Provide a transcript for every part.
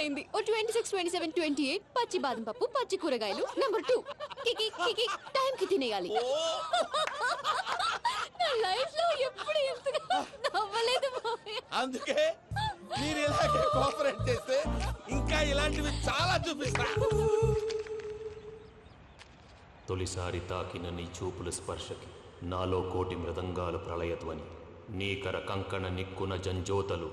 అయింది. ఓ 26, 27, 28 పచ్చి బాదం పప్పు, పచ్చి కూరగాయలు. నంబర్ 2 కికి కికి టైం కి తినేయాలి. నా లైఫ్ లో ఎప్పుడు ఇంతగా నవ్వలేదు మామయ్య. అందుకే మీరు ఇలాగే కోఆపరేట్ చేస్తే ఇంకా ఇలాంటివి చాలా చూపిస్తా. తొలిసారి తాకిన నీ చూపుల స్పర్శకి నాలో కోటి మృదంగాలు ప్రళయధ్వని. నీకర కంకణ నిక్కున జంజోతలు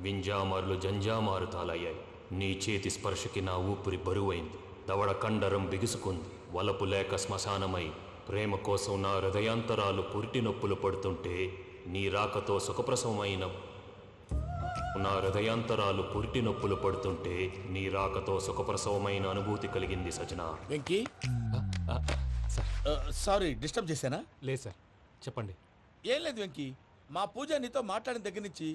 వింజామారులు జంజామారు తాలయ్యాయి. నీ చేతి స్పర్శకి నా ఊపిరి బరువైంది. దవడ కండరం బిగుసుకుంది. వలపు లేక శ్మశానమై ప్రేమ కోసం నా హృదయాంతరాలు పురిటి నొప్పులు పడుతుంటే నీ రాకతో సుఖప్రసవమైన నా హృదయాంతరాలు పురిటి నొప్పులు పడుతుంటే నీ రాకతో సుఖప్రసవమైన అనుభూతి కలిగింది సజనా. వెంకీ సారీ డిస్టర్బ్ చేశానా? లేదు సార్, చెప్పండి. ఏం లేదు వెంకీ, మా పూజ నీతో మాట్లాడిన దగ్గర నుంచి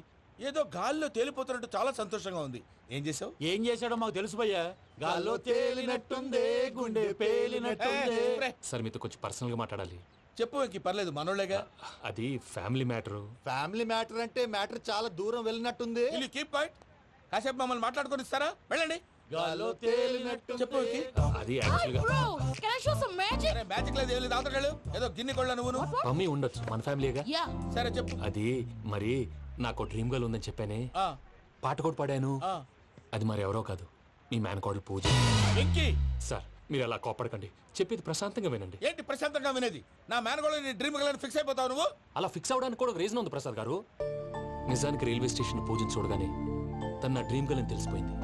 ఏదో గాల్లో తేలిపోతున్నట్టు చాలా సంతోషంగా ఉంది. ఏం చేసావు? ఏం చేశాడో మాకు తెలుసు భయ్యా. గాల్లో తేలినట్టుందే, గుండె పేలినట్టుందే. సార్ మీతో కొంచెం పర్సనల్గా మాట్లాడాలి. చెప్పు వెంకీ, పర్లేదు మనోళ్ళేగా. అది ఫ్యామిలీ మ్యాటరు. ఫ్యామిలీ మ్యాటర్ అంటే మ్యాటర్ చాలా దూరం వెళ్ళినట్టుంది. Keep point. కాసేపు మమ్మల్ని మాట్లాడుకొని ఇస్తారా? వెళ్ళండి. గాల్లో తేలినట్టు చెప్పు వెంకీ. అది Hey యాక్చువల్గా bro, can I show some magic? అరే మ్యాజిక్ లేదు, ఏం లేదు, ఆతడాలు ఏదో గిన్నె కొళ్ళ నువ్వు. మమ్మీ ఉండొచ్చు, మన ఫ్యామిలీగా. Yeah. సరే చెప్పు. అది మరి నాకు డ్రీమ్ గర్ల్ ఉందని చెప్పానే, ఆ, పాట కూడా పాడాను. ఆ. అది మరి ఎవరో కాదు, మీ మేనకోడలు పూజ. వెంకీ సార్ మీరు అలా కోపడకండి, చెప్పేది ప్రశాంతంగా వినండి. ఏంటి ప్రశాంతంగా వినేది? నా మేనగోళ నీ డ్రీమ్ గలని ఫిక్స్ అయిపోతావు నువ్వు. అలా ఫిక్స్ అవడానికి కూడా ఒక రీజన్ ఉంది ప్రసాద్ గారు. నిజానికి రైల్వే స్టేషన్ పూజను చూడగానే తన నా డ్రీమ్ గర్ల్ అని తెలిసిపోయింది.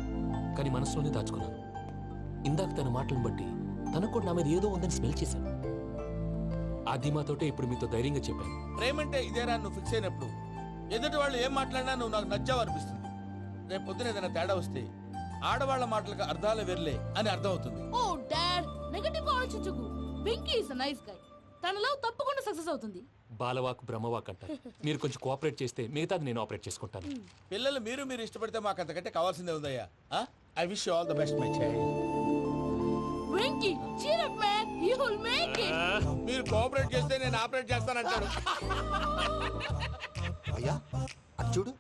కానీ మనసులోనే దాచుకున్నాను. ఇందాక తన మాటలను బట్టి తనకు కూడా నా మీద ఏదో ఉందని స్మెల్ చేశాను. ఆ ధీమాతోటే ఇప్పుడు మీతో ధైర్యంగా చెప్పాను. ప్రేమంటే ఇదేరా నువ్వు ఫిక్స్ అయినప్పుడు ఎదుటి వాళ్ళు ఏం మాట్లాడినా నువ్వు నాకు నచ్చావు అనిపిస్తుంది. రేపు పొద్దున ఏదైనా తేడా వస్తే ఆడవాళ్ల మాటలకు అర్థాలు వెర్లే అని అర్థం అవుతుంది. Oh dad, నెగటివ్ ఆలోచించకు. Venky is a nice guy. తన లవ్ తప్పకుండా సక్సెస్ అవుతుంది. బాలవాక్ బ్రహ్మవాక్ అంటారు. మీరు కొంచెం కోఆపరేట్ చేస్తే మిగతాది నేను ఆపరేట్ చేసుకుంటాను. పిల్లలు మీరు ఇష్టపడితే మాకు అంతకంటే కావాల్సిందే ఉందయ్యా. I wish you all the best my child. Venky, cheer up man, you will make it. మీరు కోఆపరేట్ చేస్తే నేను ఆపరేట్ చేస్తానంటాడు. అయ్యా అది చూడు.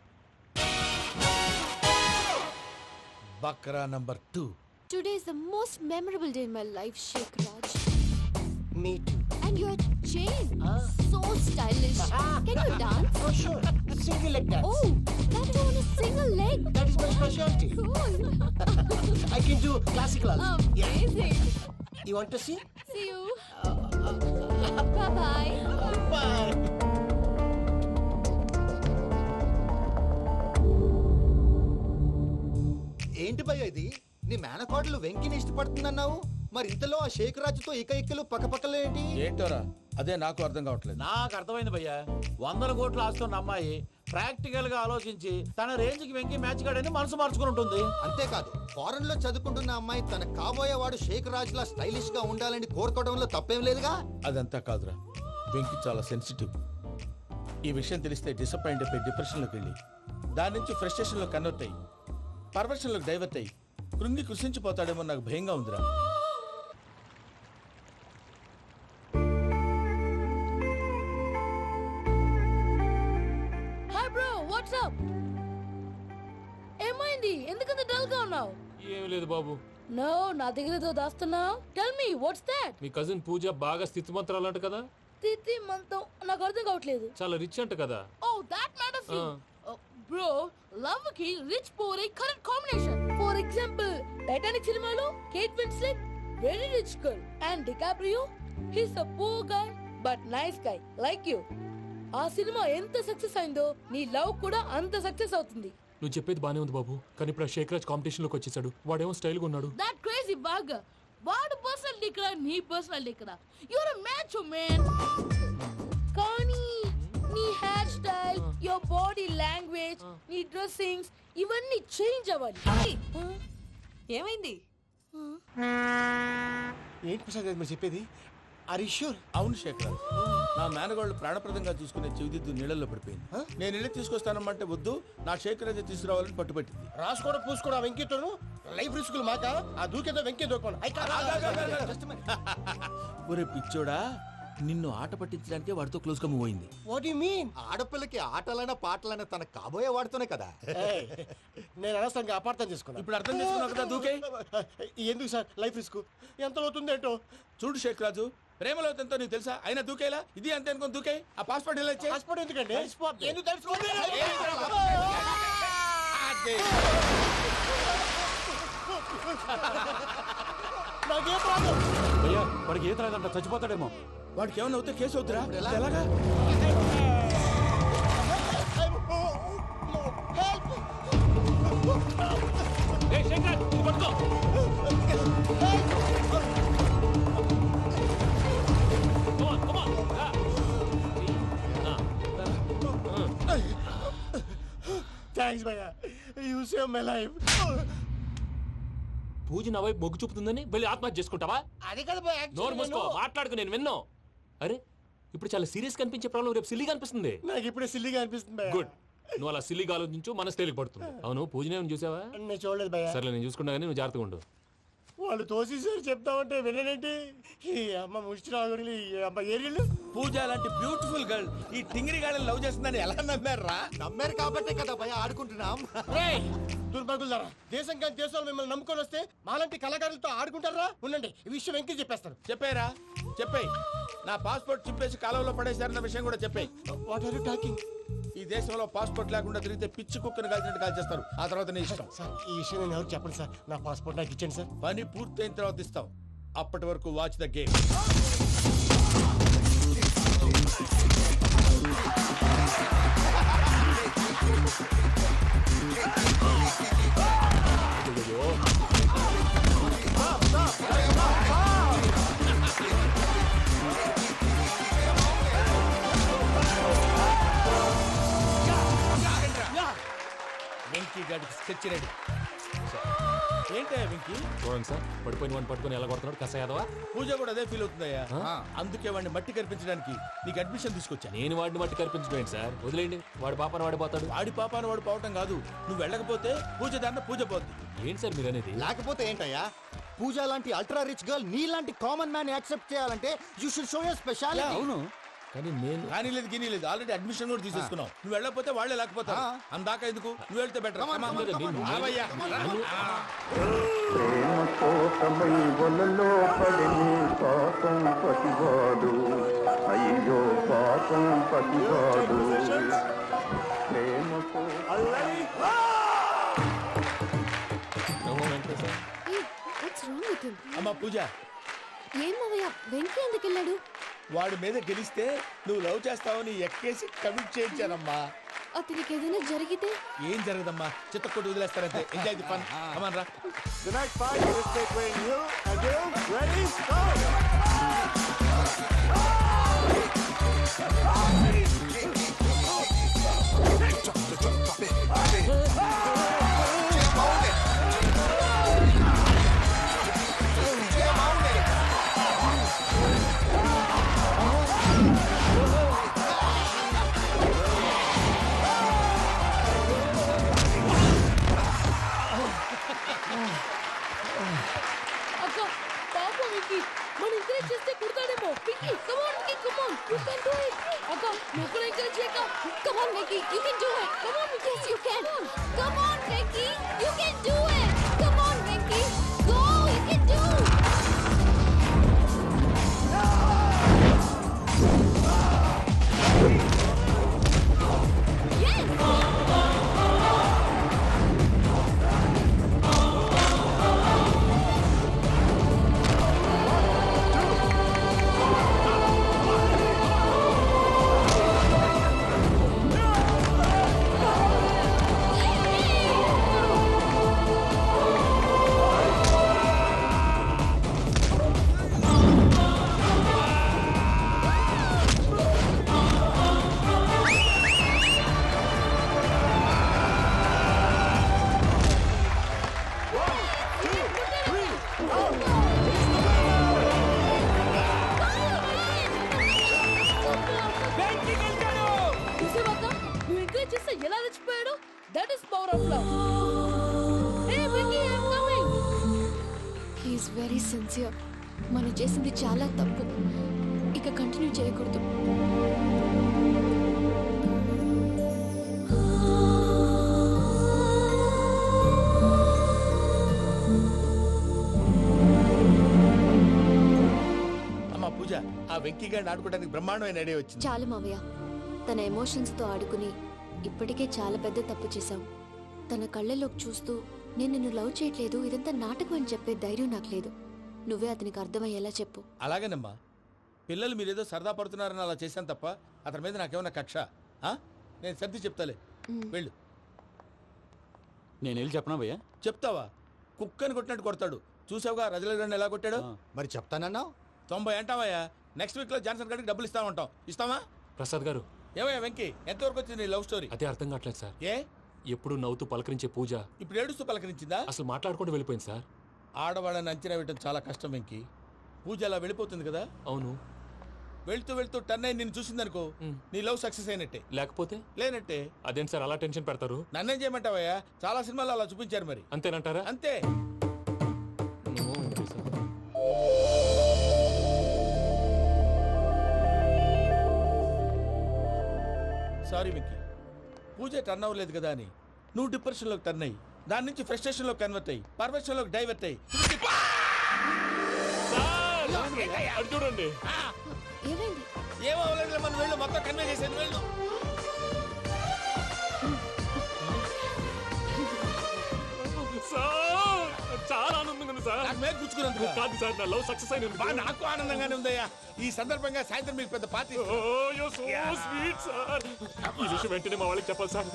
Bakra number 2. Today is the most memorable day in my life, Sheikh Raj. Me too. And your chain, so stylish. Can you dance? Oh, sure. Single leg dance. Oh, that is on a single leg. That is my specialty. Cool. I can do classical also. Amazing. You want to see? See you. Bye-bye. Bye. ఏంటి భయ్య ఇది? నీ మేనకోడలు వెంకిని ఇష్టపడుతుందన్నావు, మరి ఇంతలో ఆ షేక్ రాజుతో ఇకలు పక్కపక్కలు ఏంటి? ఏంటోరా అదే నాకు అర్థం కావట్లేదు. నాకు అర్థమైంది భయ్యా. 100 కోట్లు ఆస్తున్న అమ్మాయి ప్రాక్టికల్ గా ఆలోచించి తన రేంజ్ కి వెంకి మ్యాచ్ కాడని మనసు మార్చుకుని ఉంటుంది. అంతేకాదు, ఫారెన్ లో చదువుకుంటున్న అమ్మాయి తన కాబోయే వాడు షేక్ రాజ్ లా స్టైలిష్ గా ఉండాలని కోరుకోవడంలో తప్పేం లేదుగా. అదంతా కాదురా, వెంకి చాలా సెన్సిటివ్. ఈ విషయం తెలిస్తే డిసప్పాయింట్ అయిపోయి డిప్రెషన్లోకి వెళ్ళి దాని నుంచి ఫ్రస్ట్రేషన్లో కన్వర్ట్ అయ్యి పర్వర్షన్లోకి డైవర్ట్ అయ్యి కృంగి కృషించిపోతాడేమో నాకు భయంగా ఉందిరా. Hi bro, what's up? ఏమైంది? ఎందుకంత డల్ గా ఉన్నావు? ఏమీ లేదు బాబు. No, నా దగ్గర ఏదో దాస్తున్నావు. Tell me, what's that? మీ కజిన్ పూజ బాగా స్థితిమంతరాలు అంట కదా. తిత్తి మంతం నాకు అర్థం కావట్లేదు. చాలా రిచ్ అంట కదా. Oh, that matter of you. Bro, love కి rich poor correct combination. For example, Titanic సినిమాలో Kate Winslet very rich girl and DiCaprio he's a poor guy but nice guy like you. ఆ సినిమా ఎంత success అయిందో నీ love కూడా అంత success అవుతుంది. నువ్వు చెప్పేది బానే ఉంది బాబు, కానీ ఇప్పుడు షేక్ రాజ్ కాంపిటీషన్ లోకి వచ్చేసాడు. వాడేమో స్టైల్ గా ఉన్నాడు. That crazy bag. వాడు పర్సనాలిటీ ఇక్కడ, నీ పర్సనాలిటీ ఇక్కడ. You're a match man. కానీ నీ hair style, your body language, నీ డ్రెస్సింగ్స్ ఇవన్నీ చేంజ్ అవ్వాలి. ఏమైంది? ఏంటి ప్రసాద్ మీరు చెప్పేది? Are you sure? అవును శేఖర్, నా మేనగోళ్ళు ప్రాణప్రదంగా చూసుకునే చెవిదిద్దు నీళ్ళల్లో పడిపోయింది. నేను ఇల్లు తీసుకొస్తానమ్మంటే వద్దు, నా శేఖర్ అయితే తీసుకురావాలని పట్టుబట్టింది. రాసుకోవడం పూసుకోవడం వెంకీతోను లైఫ్ రిస్కులు మాక. ఆ దూకేదో వెంకీ దూకోను. ఒరే పిచ్చోడా, నిన్ను ఆట పట్టించడానికే వాడితో క్లోజ్ గా మూవ్ అయింది. What you mean? ఆడపిల్లకి ఆటలైనా పాటలైనా తన కాబోయే వాడుతూనే కదా. నేను అనవసరంగా అపార్థం చేసుకున్నా. ఇప్పుడు అర్థం చేసుకున్నావు కదా దూకే. ఎందుకు సార్ లైఫ్ రిస్క్ ఎంత అవుతుంది ఏంటో? చూడు షేక్ రాజు, ప్రేమలో ఎంతో నీకు తెలుసా? అయినా దూకేలా ఇది అంతే అనుకుని దూకే. ఆ పాస్పోర్ట్ ఎలా ఇచ్చే? పాస్పోర్ట్ ఎందుకండి? ఎందుకు తెలుసుకోండి? నాకేం ప్రాబ్లం? అయ్యా వాడికి ఈత రాదంట, చచ్చిపోతాడేమో. వాడికి ఏమైనా అవుతే కేసు అవుతురా? ఎలాగా? థ్యాంక్స్ భయ్యా, యూ సేవ్ మై లైఫ్. పూజ నా వైపు మొగ్గు చూపుతుందని వెళ్ళి ఆత్మహత్య చేసుకుంటావా? అది కదా భయ్యా, నోరు మూసుకో, మాట్లాడుకు, నేను విన్నాను. అరే ఇప్పుడు చాలా సీరియస్ కనిపించే ప్రాబ్లం రేపు సిల్లీగా అనిపిస్తుంది. నాకు ఇప్పుడే సిల్లిగా అనిపిస్తుంది భయ్యా. గుడ్, నువ్వు అలా సిల్లీగా ఆలోచించు, మనసు తేలిక పడుతుంది. అవును పూజనే చూసావా? నేను చూడలేదు భయ్యా. సర్లే నేను చూసుకున్నా కానీ నువ్వు జాగ్రత్తగా ఉండు. వాళ్ళు తోసేసారు చెప్తామంటే విననేంటి? ఈ అమ్మ ముష్టి రాగుడి అమ్మ ఏరియలు. పూజ లాంటి బ్యూటిఫుల్ గర్ల్ ఈ టింగిరి గాళ్ళని లవ్ చేస్తుందని ఎలా నమ్మారా? నమ్మారు కాబట్టే కదా భయ ఆడుకుంటున్నాం. దుర్భగులారా, దేశం కానీ దేశంలో మిమ్మల్ని నమ్ముకొని వస్తే మాలాంటి కళాకారులతో ఆడుకుంటారా? ఉండండి, ఈ విషయం వెంకీ చెప్పేస్తాను. చెప్పారా? చెప్పేయ్. నా పాస్పోర్ట్ చింపేసి కాలువలో పడేశారన్న విషయం కూడా చెప్పేయ్. What are you talking? ఈ దేశంలో పాస్పోర్ట్ లేకుండా తిరిగితే పిచ్చి కుక్కను కాల్చినట్టు కాల్చేస్తారు. ఆ తర్వాత నీ ఇష్టం. సార్ ఈ విషయం నేను ఎవరు చెప్పండి సార్. నా పాస్పోర్ట్ నాకు ఇచ్చేయండి సార్. పని పూర్తయిన తర్వాత ఇస్తాం. అప్పటి వరకు వాచ్ ద గేమ్. వెంకీ గాడికి స్కెచ్ రెడీ. ఏంటయ్యా వెంకీ? చూడండి సార్, పడిపోయిన వాడిని పట్టుకొని ఎలా కొడుతున్నాడు కస యాదవా. పూజ కూడా అదే ఫీల్ అవుతుందయ్యా. అందుకే వాడిని మట్టి కనిపించడానికి నీకు అడ్మిషన్ తీసుకొచ్చా. నేను వాడిని మట్టి కనిపించడం ఏంటి సార్? వదిలేండి, వాడి పాపను వాడిపోతాడు. వాడి పాపాను వాడు పోవటం కాదు, నువ్వు వెళ్ళకపోతే పూజ దాన్న పూజ పోద్ది. ఏంటి సార్ మీరు అనేది? లేకపోతే ఏంటయ్యా, పూజ లాంటి అల్ట్రా రిచ్ గర్ల్ నీ లాంటి కామన్ మ్యాన్ యాక్సెప్ట్ చేయాలంటే you should show your speciality. అవును, కానీ నేను కానీ లేదు గిని లేదు, ఆల్రెడీ అడ్మిషన్ కూడా తీసేసుకున్నావు. నువ్వు వెళ్ళకపోతే వాళ్ళే లేకపోతారు. అందాక ఎందుకు? నువ్వు వెళ్తే బెటర్. ప్రేమ కోసమై వలలో పడిని పాపం పతివాడు, అయ్యో పాపం పతివాడు. ప్రేమ వాట్స్ రాంగ్ విత్ హిమ్? అమ్మా పూజ, ఏం మావయ్య, వెంకీ ఎందుకు వెళ్ళాడు? వాడి మీద గెలిస్తే నువ్వు లవ్ చేస్తావని ఎక్కేసి కమిట్ చేయించానమ్మా. అతనికి ఏదైనా జరిగితే? ఏం జరగదమ్మా, చిత్తకొట్టు వదిలేస్తారంటే. Enjoy the fun. కమాన్ రా. The next fight is between you and you. Ready? Go! అక్క పాప వెంకీ, మన ఎంకరేజ్ చేస్తే కుడతాడేమో. Venky come on Venky, come on, you can do it. అక్క నువ్వు కూడా ఎంకరేజ్ చేయక. Come on, Vicky, you can do it. Come on, yes, you can. Come on, Vicky, you can do it. Come on, Vicky, go, you can do it. Yes. చూసావా నువ్వు encourage చేస్తే ఎలా రెచ్చిపోయాడు? That is power of love. Hey Venky, I am coming. He is very sincere. మనం చేసింది చాలా తప్పు. ఇక కంటిన్యూ చేయకూడదు. అమ్మా పూజ, ఆ వెంకీ గారిని ఆడుకోవడానికి బ్రహ్మాండమైన ఐడియా వచ్చింది. చాలు మావయ్య, తన ఎమోషన్స్ తో ఆడుకుని ఇప్పటికే చాలా పెద్ద తప్పు చేశావు. తన కళ్ళలోకి చూస్తూ నేను నిన్ను లవ్ చేయట్లేదు, ఇదంతా నాటకం అని చెప్పే ధైర్యం నాకు లేదు. నువ్వే అతనికి అర్థమయ్యేలా చెప్పు. అలాగేనమ్మా, పిల్లలు మీరేదో సరదా పడుతున్నారని అలా చేశాను తప్ప అతని మీద నాకేమన్నా కక్ష? నేను సర్ది చెప్తాలే, వెళ్ళు. నేను వెళ్ళి చెప్పనా భయ్యా? చెప్తావా? కుక్కని కొట్టినట్టు కొడతాడు. చూసావుగా రజలగడ్డని ఎలా కొట్టాడు? మరి చెప్తానన్నావు. 90 అంటావయ్యా. నెక్స్ట్ వీక్ లో జాన్సన్ గారికి డబ్బులు ఇస్తామంటాం. ఇస్తావా? ప్రసాద్ గారు, ఏమయ్యా వెంకీ, ఎంతవరకు వచ్చింది నీ లవ్ స్టోరీ? అదే అర్థం కావట్లేదు సార్. ఏ ఎప్పుడు నవ్వుతూ పలకరించే పూజ ఇప్పుడు ఏడుస్తూ పలకరించిందా? అసలు మాట్లాడుకుంటూ వెళ్ళిపోయింది సార్. ఆడవాళ్ళని అంచనా వేయడం చాలా కష్టం వెంకీ. పూజ అలా వెళ్ళిపోతుంది కదా. అవును. వెళ్తూ వెళ్తూ టర్న్ అయి నిన్ను చూసిందనుకో, నీ లవ్ సక్సెస్ అయినట్టే. లేకపోతే లేనట్టే. అదేం సార్ అలా టెన్షన్ పెడతారు? నన్నేం చేయమంటావయ్యా? చాలా సినిమాలు అలా చూపించారు మరి. అంతేనంటారా? అంతే. సారీ వెంకీ, పూజ టర్న్ అవ్వలేదు కదా అని నువ్వు డిప్రెషన్ లోకి టర్న్ అయ్యి దాని నుంచి ఫ్రస్ట్రేషన్ లో కన్వర్ట్ అయ్యి పర్వర్షన్ లోకి డైవర్ట్ అయ్యి చూడండి. ఏమైంది? ఏమో అవ్వలేదు, మనం వెళ్ళు, మొత్తం కన్వే చేసేది వెళ్ళు. చాలా ఆనందంగా ఉంది సార్. నాకు మేలు గుచ్చుకున్నందుకు కాదు సార్, నా లవ్ సక్సెస్ అయినందుకు. బా, నాకు ఆనందంగానే ఉందయ్యా. ఈ సందర్భంగా సాయంత్రం మీకు పెద్ద పార్టీ. Sweet sir. ఈ విషయం వెంటనే మా వాళ్ళకి చెప్పాలి సార్.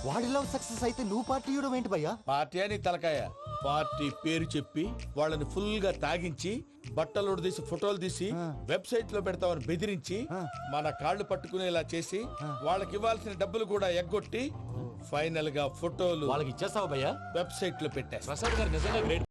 వాడి లవ్ సక్సెస్ అయితే నువ్వు పార్టీ ఇవ్వడం ఏంటి భయ్యా? పార్టీ అని తలకాయ. పార్టీ పేరు చెప్పి వాళ్ళని ఫుల్ గా తాగించి బట్టలు తీసి ఫోటోలు తీసి వెబ్సైట్ లో పెడతామని బెదిరించి మన కాళ్ళు పట్టుకునేలా చేసి వాళ్ళకి ఇవ్వాల్సిన డబ్బులు కూడా ఎగ్గొట్టి ఫైనల్ గా ఫోటోలు వాళ్ళకి ఇచ్చేస్తావా భయ్యా? వెబ్సైట్ లో పెట్టేస్తా. ప్రసాద్ గారు నిజంగా గ్రేట్.